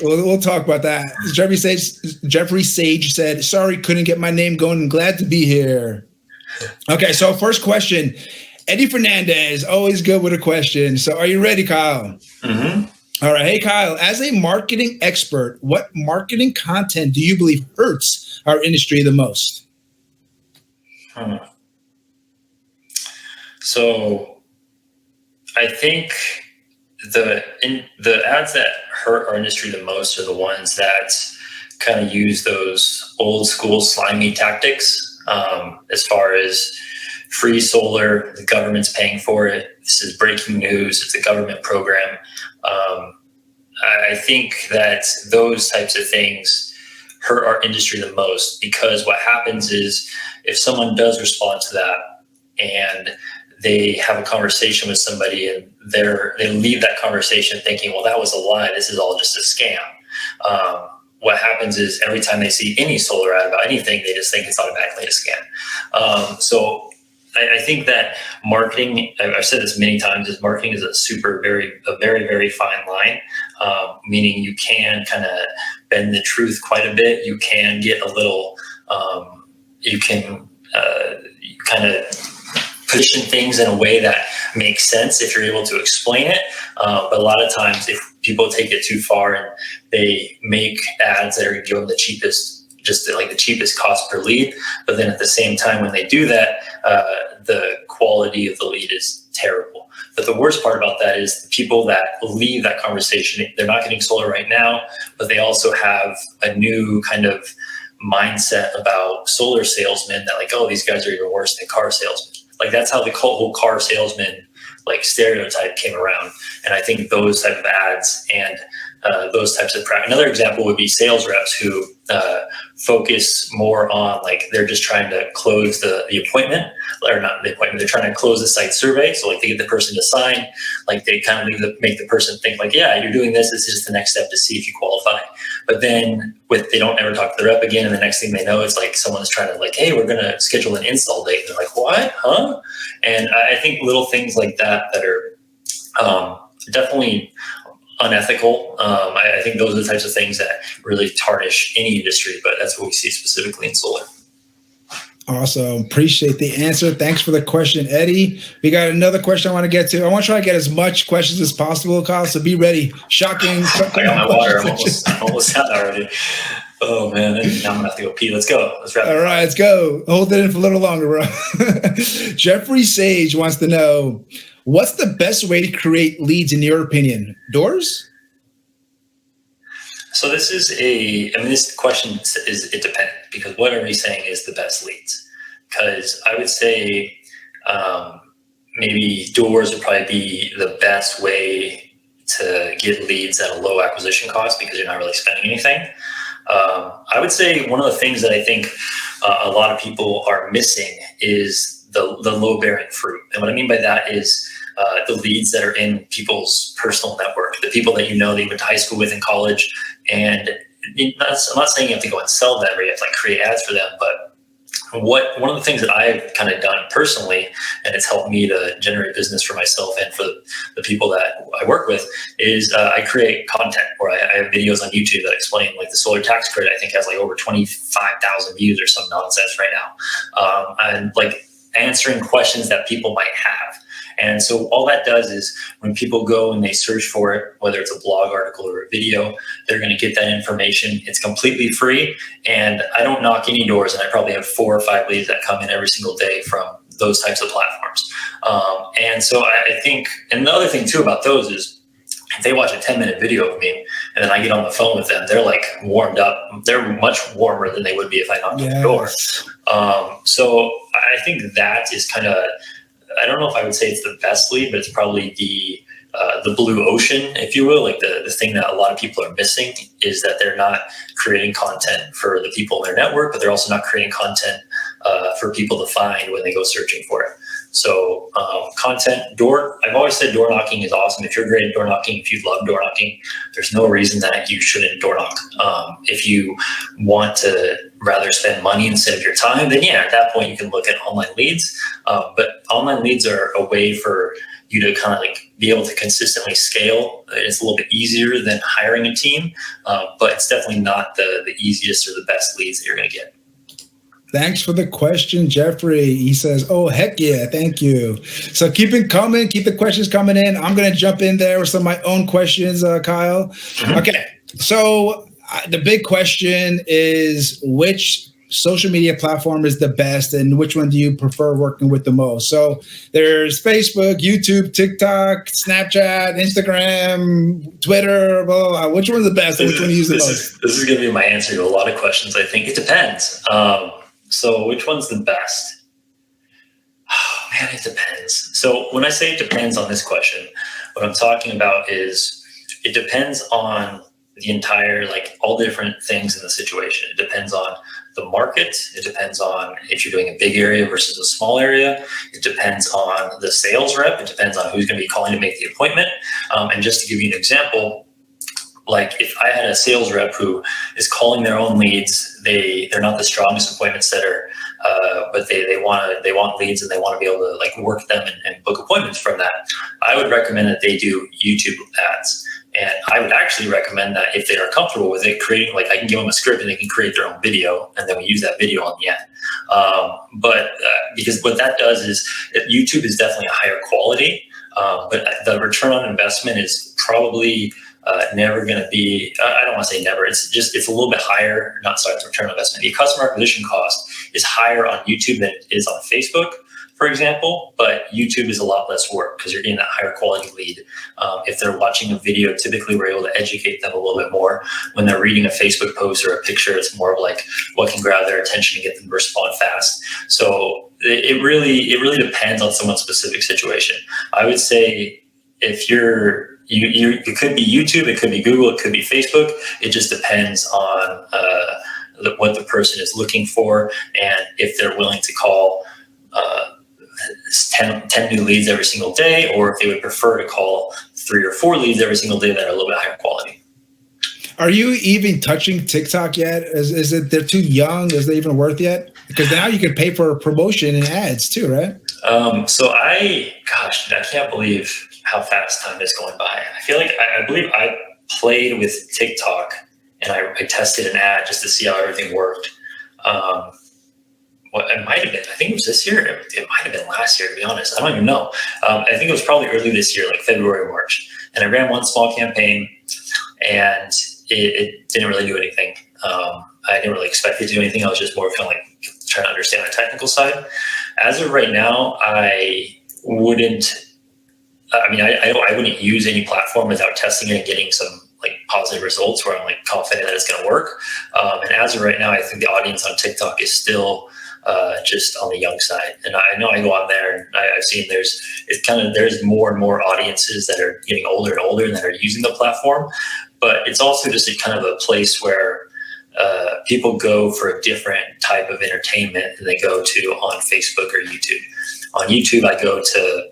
We'll talk about that. Jeffrey Sage said, sorry, couldn't get my name going. I'm glad to be here. Okay, so first question. Eddie Fernandez, always good with a question. So are you ready, Kyle? Mm-hmm. All right. Hey, Kyle, as a marketing expert, what marketing content do you believe hurts our industry the most? So I think the ads that hurt our industry the most are the ones that kind of use those old school slimy tactics, as far as free solar, the government's paying for it. This is breaking news. It's a government program. I think that those types of things hurt our industry the most, because what happens is if someone does respond to that and they have a conversation with somebody and they leave that conversation thinking, well, that was a lie. This is all just a scam. What happens is every time they see any solar ad about anything, they just think it's automatically a scam. So I think that marketing, I've said this many times, is marketing is a very, very fine line, meaning you can kind of bend the truth quite a bit. You can get a little, you can kind of position things in a way that makes sense if you're able to explain it. But a lot of times if people take it too far and they make ads that are going to give them the cheapest, just like the cheapest cost per lead, but then at the same time when they do that, the quality of the lead is terrible. But the worst part about that is the people that leave that conversation, they're not getting solar right now, but they also have a new kind of mindset about solar salesmen that like, oh, these guys are even worse than car salesmen. Like that's how the whole car salesman like stereotype came around. And I think those type of ads and those types of another example would be sales reps who focus more on like they're just trying to close the appointment, or not the appointment, they're trying to close the site survey. So like they get the person to sign, like they kind of make the person think like, yeah, you're doing this. This is just the next step to see if you qualify. But then they don't ever talk to the rep again. And the next thing they know, it's like someone's trying to like, hey, we're going to schedule an install date. And they're like, what? Huh? And I think little things like that are definitely unethical. I think those are the types of things that really tarnish any industry, but that's what we see specifically in solar. Awesome. Appreciate the answer. Thanks for the question, Eddie. We got another question I want to get to. I want to try to get as much questions as possible, Kyle, so be ready. Shocking. I got my water. I'm almost out already. Oh, man. Now I'm going to have to go pee. Let's go. Let's wrap it up. All right, let's go. Hold it in for a little longer, bro. Jeffrey Sage wants to know, what's the best way to create leads in your opinion? Doors? So this question is dependent, because what are we saying is the best leads? Because I would say maybe doors would probably be the best way to get leads at a low acquisition cost because you're not really spending anything. I would say one of the things that I think a lot of people are missing is the low bearing fruit. And what I mean by that is the leads that are in people's personal network, the people that you know that you went to high school with in college. And I'm not saying you have to go and sell them or you have to like create ads for them, but one of the things that I've kind of done personally, and it's helped me to generate business for myself and for the people that I work with, is I create content, or I have videos on YouTube that explain like the solar tax credit. I think has like over 25,000 views or some nonsense right now, and like answering questions that people might have. And so all that does is when people go and they search for it, whether it's a blog article or a video, they're going to get that information. It's completely free. And I don't knock any doors. And I probably have 4 or 5 leads that come in every single day from those types of platforms. And so I think, and the other thing too about those is if they watch a 10-minute video of me and then I get on the phone with them, they're like warmed up. They're much warmer than they would be if I knocked on the door. So I think that is kind of, I don't know if I would say it's the best lead, but it's probably the blue ocean, if you will. Like the thing that a lot of people are missing is that they're not creating content for the people in their network, but they're also not creating content for people to find when they go searching for it. So I've always said door knocking is awesome. If you're great at door knocking, if you love door knocking, there's no reason that you shouldn't door knock. If you want to rather spend money instead of your time, then yeah, at that point you can look at online leads. But online leads are a way for you to kind of like be able to consistently scale. It's a little bit easier than hiring a team, but it's definitely not the easiest or the best leads that you're going to get. Thanks for the question, Jeffrey. He says, oh, heck yeah, thank you. So keep it coming. Keep the questions coming in. I'm going to jump in there with some of my own questions, Kyle. Mm-hmm. Okay, so the big question is, which social media platform is the best and which one do you prefer working with the most? So there's Facebook, YouTube, TikTok, Snapchat, Instagram, Twitter, blah, blah, blah. Which one's the best? Which one do you use the most? This is going to be my answer to a lot of questions. I think it depends. So which one's the best? Oh, man, it depends. So when I say it depends on this question, what I'm talking about is it depends on the entire, like all the different things in the situation. It depends on the market. It depends on if you're doing a big area versus a small area. It depends on the sales rep. It depends on who's going to be calling to make the appointment. And just to give you an example, like if I had a sales rep who is calling their own leads, they're not the strongest appointment setter, but they want leads and they want to be able to like work them and book appointments from that. I would recommend that they do YouTube ads. And I would actually recommend that if they are comfortable with it, creating, like I can give them a script and they can create their own video and then we use that video on the end. But because what that does is YouTube is definitely a higher quality, but the return on investment is probably never going to be, I don't want to say never, it's a little bit higher, the return on investment. The customer acquisition cost is higher on YouTube than it is on Facebook, for example, but YouTube is a lot less work because you're getting that higher quality lead. If they're watching a video, typically we're able to educate them a little bit more. When they're reading a Facebook post or a picture, it's more of like what can grab their attention and get them to respond fast. So it really depends on someone's specific situation. I would say if it could be YouTube, it could be Google, it could be Facebook. It just depends on what the person is looking for and if they're willing to call 10 new leads every single day, or if they would prefer to call 3 or 4 leads every single day that are a little bit higher quality. Are you even touching TikTok yet? Is it they're too young? Is they even worth yet? Because now you can pay for promotion and ads too, right? So I can't believe how fast time is going by. I feel like I believe I played with TikTok and I tested an ad just to see how everything worked. It might have been, I think it was this year. It might have been last year, to be honest. I don't even know. I think it was probably early this year, like February, March. And I ran one small campaign and it didn't really do anything. I didn't really expect it to do anything. I was just more kind of like trying to understand the technical side. As of right now, I wouldn't use any platform without testing it and getting some like positive results where I'm like confident that it's going to work. And as of right now, I think the audience on TikTok is still just on the young side. And I know I go on there and I've seen there's more and more audiences that are getting older and older and that are using the platform. But it's also just a place where people go for a different type of entertainment than they go to on Facebook or YouTube. On YouTube, I go to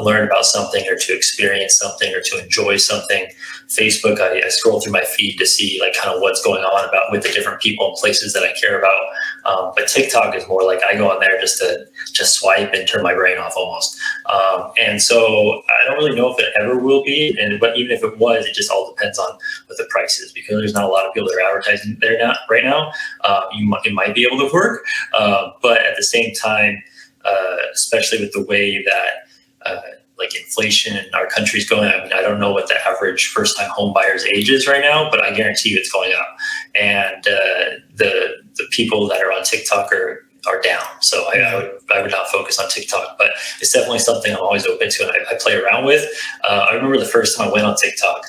learn about something or to experience something or to enjoy something. Facebook, I scroll through my feed to see like kind of what's going on with the different people and places that I care about. But TikTok is more like I go on there just to swipe and turn my brain off almost. And so I don't really know if it ever will be. But even if it was, it just all depends on what the price is, because there's not a lot of people that are advertising there right now. It might be able to work, but at the same time, especially with the way that like inflation in our country is going. I mean, I don't know what the average first-time home buyer's age is right now, but I guarantee you it's going up. And the people that are on TikTok are down. So I would not focus on TikTok, but it's definitely something I'm always open to and I play around with. I remember the first time I went on TikTok,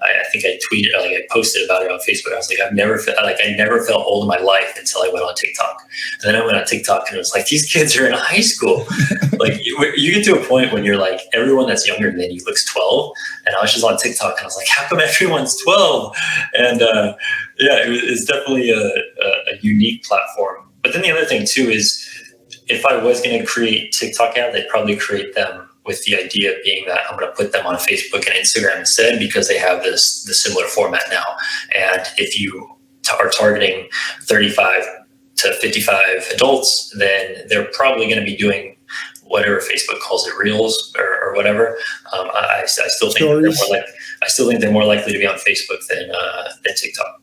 I think I tweeted, like I posted about it on Facebook. I was like, I never felt old in my life until I went on TikTok. And then I went on TikTok and it was like, these kids are in high school. Like you get to a point when you're like, everyone that's younger than you looks 12. And I was just on TikTok and I was like, how come everyone's 12? And it's definitely a unique platform. But then the other thing too is if I was going to create TikTok ads, I'd probably create them with the idea being that I'm going to put them on Facebook and Instagram instead, because they have the similar format now. And if you are targeting 35 to 55 adults, then they're probably going to be doing whatever Facebook calls it, Reels or whatever. I still think they're more likely to be on Facebook than TikTok.